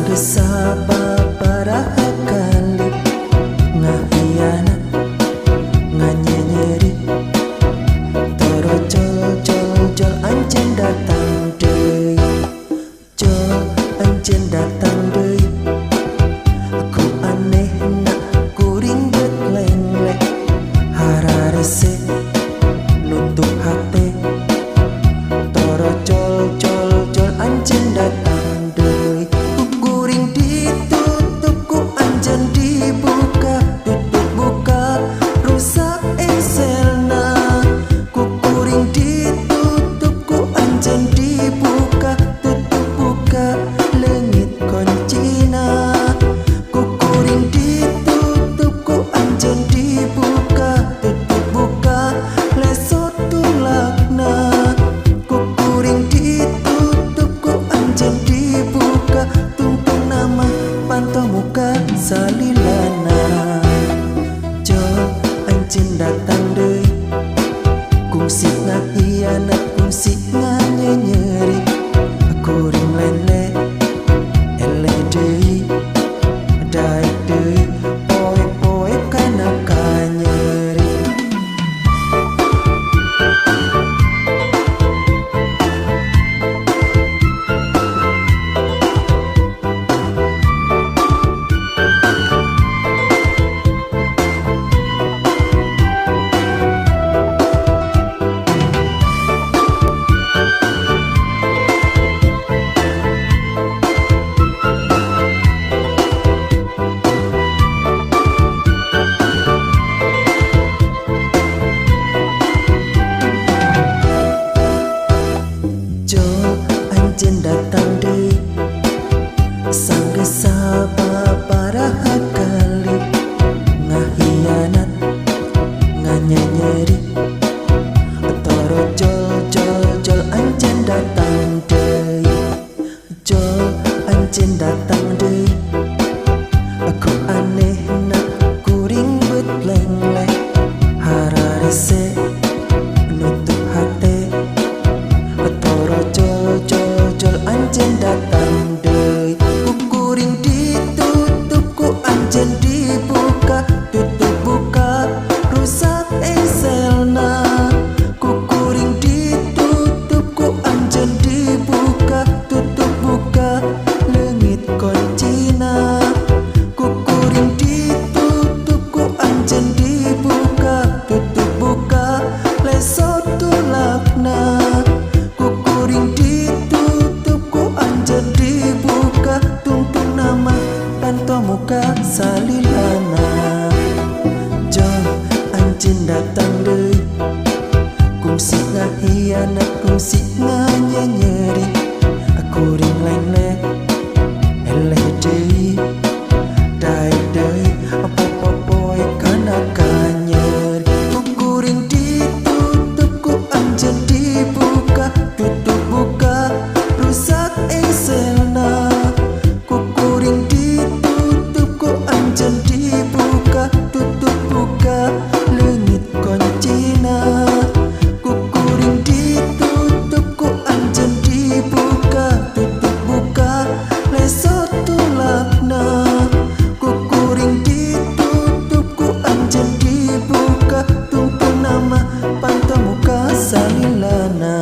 Sapa para kali ngahianat nganyenyeri toro jol ancen datang deui jol ancen datang deui aku aneh nak kuring bet lenglek hararese nutup hate toro jol ancen datang deui dibuka, tutup buka, rusak selna. Kukuring ditutup, ku anjen dibuka, tutup buka, lengit koncina. Kukuring ditutup, ku anjen dibuka, tutup buka, lesot tulakna. Kukuring ditutup, ku anjen dibuka, tungtung nama pantau muka salilana jo ancin datang deui kungsi ngahianat kungsi nganyenyeri kuring lele ele deui daek deui poe kana kanyeri datang deui sangge sapa para kali ngahianat nganyenyeri toro jol ancen datang deui jol ancen datang deui aku aneh nak kuring bet lenglek hararese nutup hate toro jol ancen datang deui kukuring ditutup ku ancen dibuka tutup buka rusak selna kukuring ditutup ku ancen dibuka tutup buka lengit koncina kukuring ditutup ku ancen dibuka tutup buka lesot tulakna kukuring ditutup ku anjen dibuka tungtung nama pantau muka salilana jo anjen datang deui kungsi ngahianat kungsi nganyenyeri kuring lele eleh deui daek deui poe kana kanyeri kukuring ditutup ku anjen dibuka tutup buka rusak selna kukuring ditutup ku anjen dibuka tutup buka lengit koncina kukuring ditutup ku anjen dibuka tutup buka lesot tulakna kukuring ditutup ku anjen dibuka tungtung nama pantau muka salilana.